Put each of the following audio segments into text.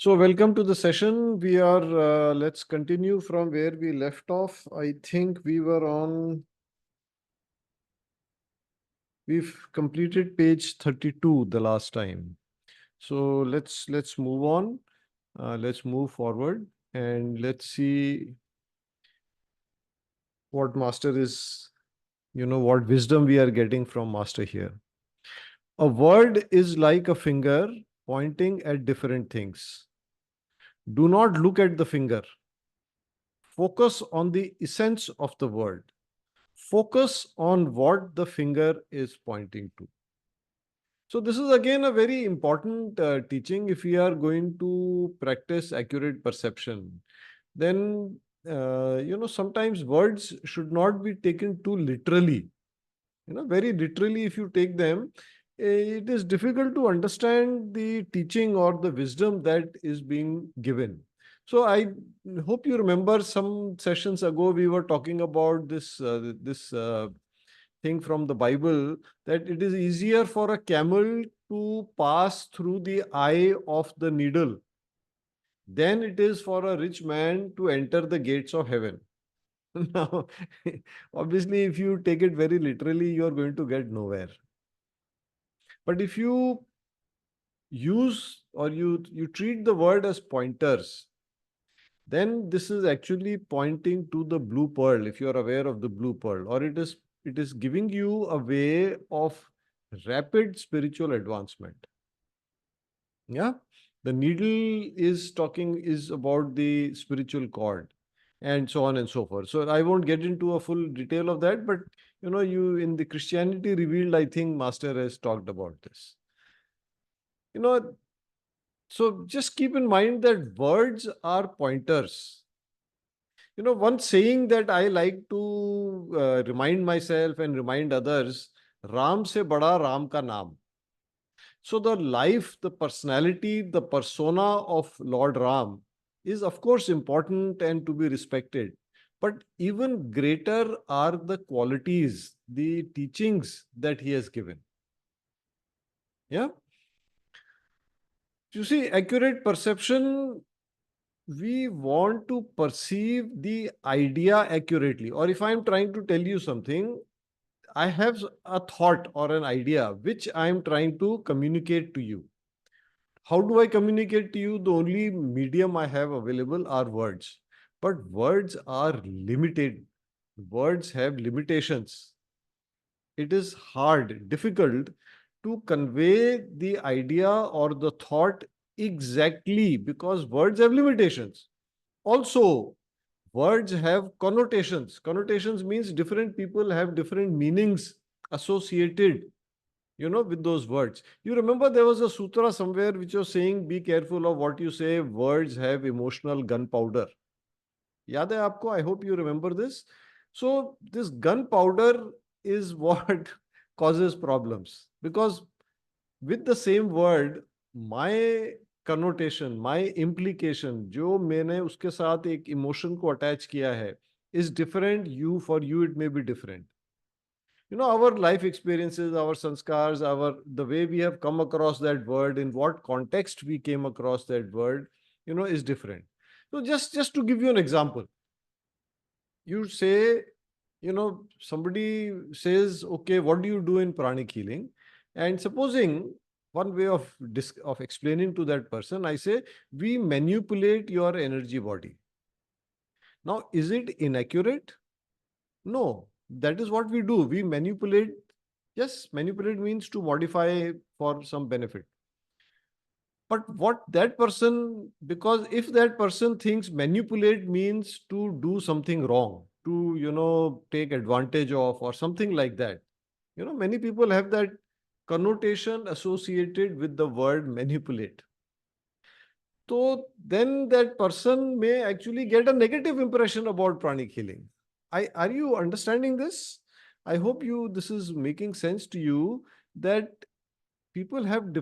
So welcome to the session. Let's continue from where we left off. I think we've completed page 32 the last time. So let's move on. Let's move forward and let's see what master is, what wisdom we are getting from master here. A word is like a finger pointing at different things. Do not look at the finger. Focus on the essence of the word. Focus on what the finger is pointing to. So this is again a very important teaching. If we are going to practice accurate perception, then sometimes words should not be taken too literally. Very literally, if you take them, it is difficult to understand the teaching or the wisdom that is being given. So I hope you remember some sessions ago we were talking about this thing from the Bible, that it is easier for a camel to pass through the eye of the needle than it is for a rich man to enter the gates of heaven. Now, obviously, if you take it very literally, you are going to get nowhere. But if you use or you treat the word as pointers, then this is actually pointing to the blue pearl, if you are aware of the blue pearl, or it is giving you a way of rapid spiritual advancement. Yeah, the needle is about the spiritual cord, and so on and so forth. So I won't get into a full detail of that, but you in the Christianity Revealed, I think master has talked about this. So just keep in mind that words are pointers. One saying that I like to remind myself and remind others: Ram se bada Ram ka naam. So the life, the personality, the persona of Lord Ram is of course important and to be respected. But even greater are the qualities, the teachings that he has given. Yeah. You see, accurate perception, we want to perceive the idea accurately. Or if I'm trying to tell you something, I have a thought or an idea which I'm trying to communicate to you. How do I communicate to you? The only medium I have available are words. But words are limited. Words have limitations. It is hard, difficult to convey the idea or the thought exactly because words have limitations. Also, words have connotations. Connotations means different people have different meanings associated, with those words. You remember there was a sutra somewhere which was saying, be careful of what you say. Words have emotional gunpowder. Yaad hai aapko? I hope you remember this. So this gunpowder is what causes problems, because with the same word, my connotation, my implication, जो मैंने उसके साथ एक emotion को attach किया है, is different. For you, it may be different. Our life experiences, our sanskars, the way we have come across that word, in what context we came across that word, is different. So just to give you an example, you say, somebody says, okay, what do you do in pranic healing? And supposing one way of explaining to that person, I say, we manipulate your energy body. Now, is it inaccurate? No, that is what we do. We manipulate. Yes, manipulate means to modify for some benefit. But what that person, because if that person thinks manipulate means to do something wrong, to, take advantage of or something like that, many people have that connotation associated with the word manipulate. So then that person may actually get a negative impression about pranic healing. Are you understanding this? I hope this is making sense to you, that people have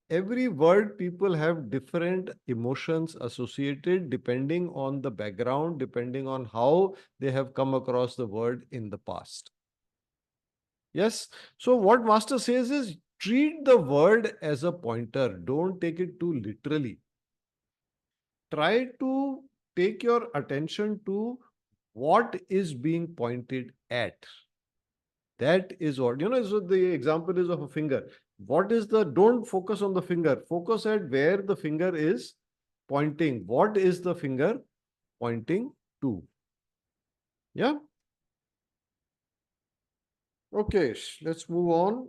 every word, people have different emotions associated depending on the background, depending on how they have come across the word in the past. Yes. So what master says is, Treat the word as a pointer. Don't take it too literally. Try to take your attention to what is being pointed at. That is what, so the example is of a finger. What is the, don't focus on the finger. Focus at where the finger is pointing. What is the finger pointing to? Yeah. Okay, let's move on.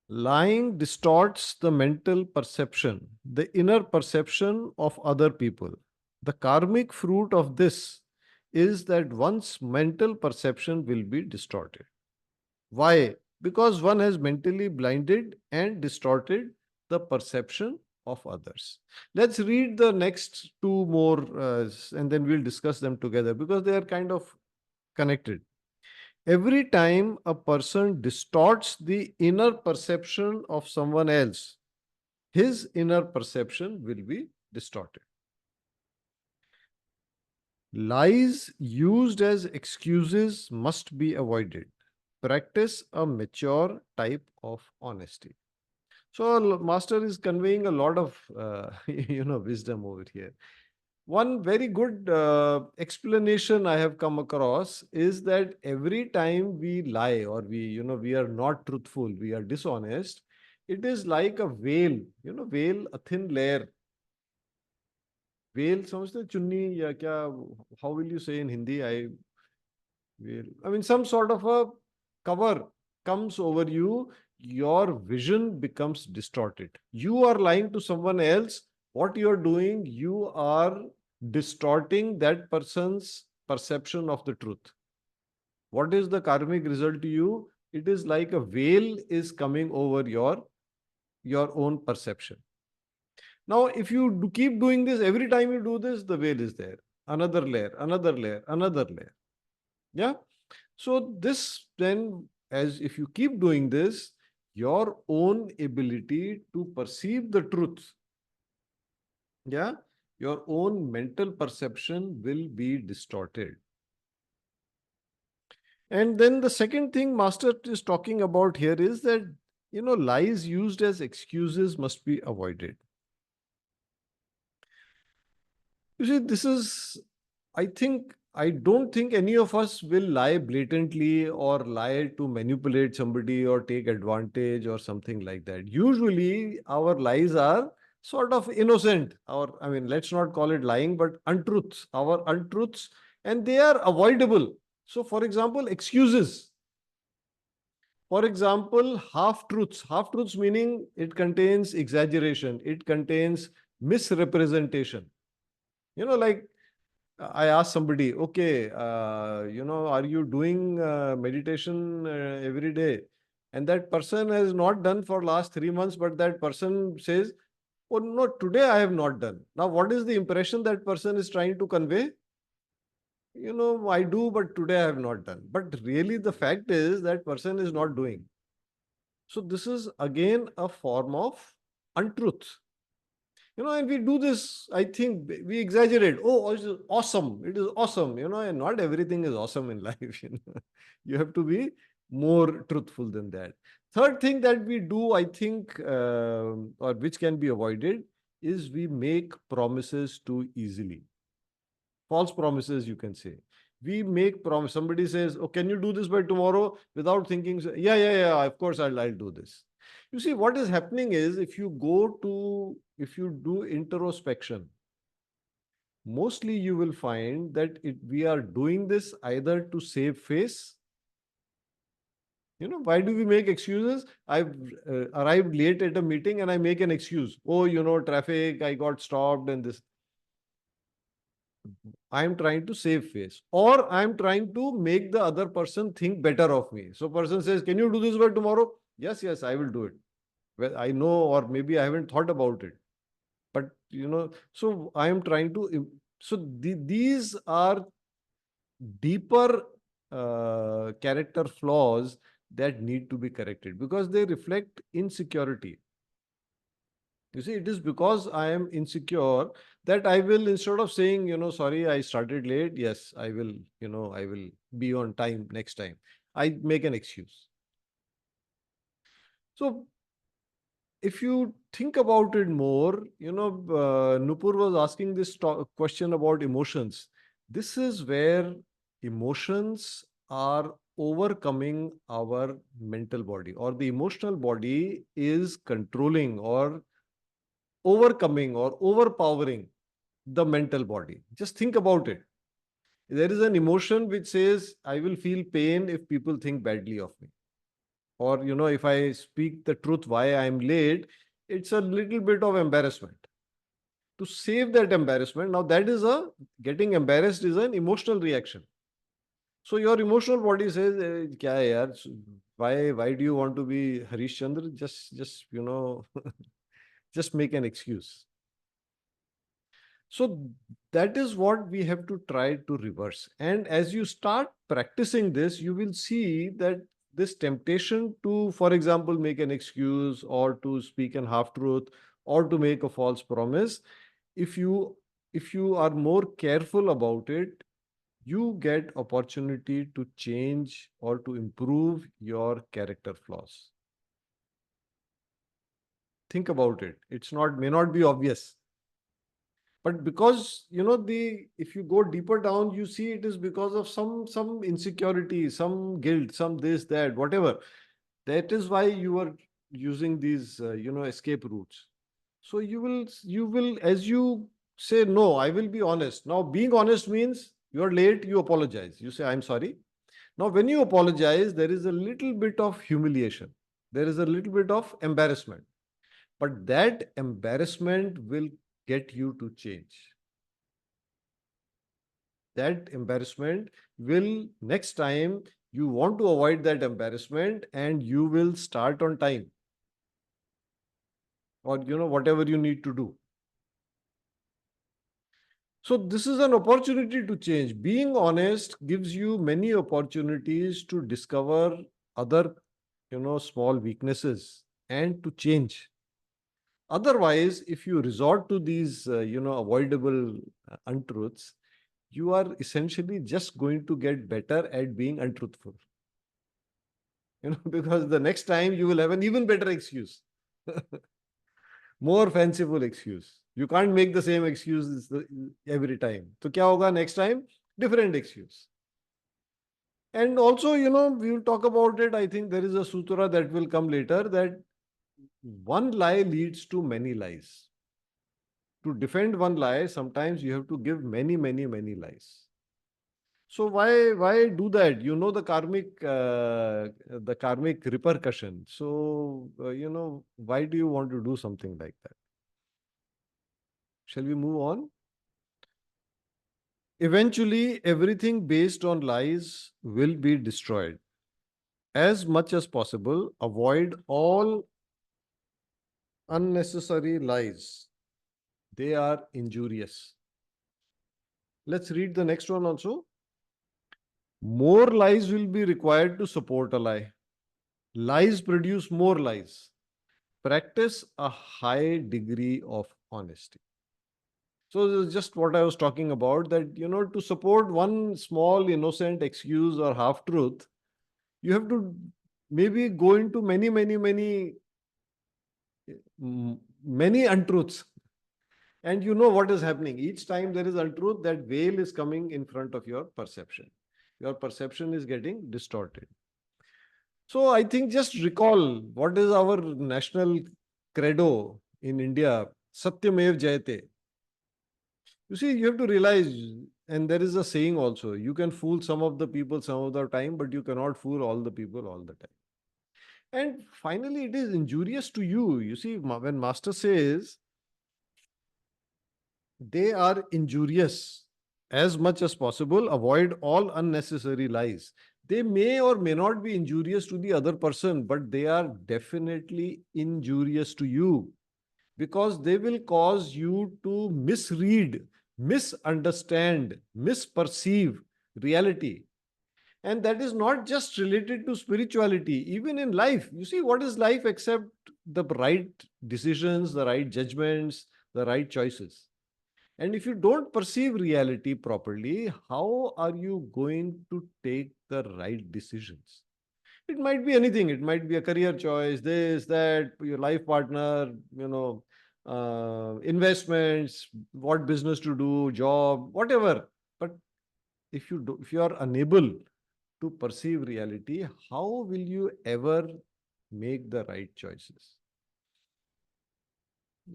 Lying distorts the mental perception, the inner perception of other people. The karmic fruit of this is that one's mental perception will be distorted. Why? Because one has mentally blinded and distorted the perception of others. Let's read the next two more and then we'll discuss them together because they are kind of connected. Every time a person distorts the inner perception of someone else, his inner perception will be distorted. Lies used as excuses must be avoided. Practice a mature type of honesty. So, Master is conveying a lot of, wisdom over here. One very good explanation I have come across is that every time we lie or we are not truthful, we are dishonest, it is like a veil, veil, a thin layer. Veil, समझते चुन्नी या क्या? How will you say in Hindi? I mean, some sort of a cover comes over you, your vision becomes distorted. You are lying to someone else. What you are doing, you are distorting that person's perception of the truth. What is the karmic result to you? It is like a veil is coming over your own perception. Now, if you keep doing this, every time you do this, the veil is there. Another layer, another layer, another layer. Yeah. So this then, as if you keep doing this, your own ability to perceive the truth, yeah, your own mental perception will be distorted. And then the second thing Master is talking about here is that, lies used as excuses must be avoided. You see, this is, I don't think any of us will lie blatantly or lie to manipulate somebody or take advantage or something like that. Usually, our lies are sort of innocent. Let's not call it lying, but untruths, our untruths, and they are avoidable. So, for example, excuses. For example, half truths. Half truths meaning it contains exaggeration, it contains misrepresentation. Like I asked somebody, okay, are you doing meditation every day? And that person has not done for last 3 months, but that person says, oh no, today I have not done. Now, what is the impression that person is trying to convey? I do, but today I have not done. But really, the fact is that person is not doing. So this is again a form of untruth. And we do this, I think we exaggerate. Oh, it is awesome. It is awesome. And not everything is awesome in life. You have to be more truthful than that. Third thing that we do, I think, or which can be avoided, is we make promises too easily. False promises, you can say. We make promise. Somebody says, oh, can you do this by tomorrow? Without thinking, yeah, of course I'll do this. You see, what is happening is if you do introspection, mostly you will find that we are doing this either to save face. Why do we make excuses? I've arrived late at a meeting and I make an excuse. Oh, traffic, I got stopped and this. I'm trying to save face, or I'm trying to make the other person think better of me. So person says, can you do this by tomorrow? Yes, I will do it. Well, I know, or maybe I haven't thought about it. But, so I am trying to, these are deeper character flaws that need to be corrected because they reflect insecurity. You see, it is because I am insecure that I will, instead of saying, sorry, I started late. Yes, I will be on time next time. I make an excuse. So if you think about it more, Nupur was asking this question about emotions. This is where emotions are overcoming our mental body, or the emotional body is controlling or overcoming or overpowering the mental body. Just think about it. There is an emotion which says, I will feel pain if people think badly of me. Or, if I speak the truth why I am late, it's a little bit of embarrassment. To save that embarrassment, now that is a getting embarrassed is an emotional reaction. So your emotional body says, Kya hai yaar? Why do you want to be Harish Chandra? Just just make an excuse. So that is what we have to try to reverse. And as you start practicing this, you will see that this temptation to, for example, make an excuse or to speak an half truth or to make a false promise, if you are more careful about it, you get opportunity to change or to improve your character flaws. Think about it. It's not may not be obvious, but because the if you go deeper down, you see it is because of some insecurity, some guilt, some this, that, whatever. That is why you are using these escape routes. So you will as you say, no, I will be honest. Now being honest means you are late, you apologize, you say, I'm sorry. Now when you apologize, there is a little bit of humiliation, there is a little bit of embarrassment, but that embarrassment will get you to change. That embarrassment will, next time you want to avoid that embarrassment, and you will start on time, or whatever you need to do. So this is an opportunity to change. Being honest gives you many opportunities to discover other small weaknesses and to change. Otherwise, if you resort to these avoidable untruths, you are essentially just going to get better at being untruthful. Because the next time you will have an even better excuse, more fanciful excuse. You can't make the same excuse every time. So kya hoga next time? Different excuse. And also, we will talk about it. I think there is a sutra that will come later, that one lie leads to many lies. To defend one lie, sometimes you have to give many, many, many lies. So why do that? The karmic repercussion. So why do you want to do something like that? Shall we move on? Eventually, everything based on lies will be destroyed. As much as possible, avoid all unnecessary lies. They are injurious. Let's read the next one also. More lies will be required to support a lie. Lies produce more lies. Practice a high degree of honesty. So this is just what I was talking about, that, to support one small innocent excuse or half truth, you have to maybe go into many, many, many, many untruths. And you know what is happening. Each time there is untruth, that veil is coming in front of your perception. Your perception is getting distorted. So I think just recall what is our national credo in India, Satyamev Jayate. You see, you have to realize, and there is a saying also, you can fool some of the people some of the time, but you cannot fool all the people all the time. And finally, it is injurious to you. You see, when Master says they are injurious, as much as possible, avoid all unnecessary lies. They may or may not be injurious to the other person, but they are definitely injurious to you, because they will cause you to misread, misunderstand, misperceive reality. And that is not just related to spirituality, even in life. You see, what is life except the right decisions, the right judgments, the right choices? And if you don't perceive reality properly, how are you going to take the right decisions? It might be anything. It might be a career choice, this, that, your life partner, investments, what business to do, job, whatever. But if you are unable to perceive reality, how will you ever make the right choices?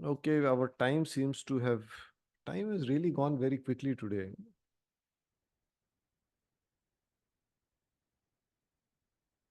Okay, our time seems to have time has really gone very quickly today.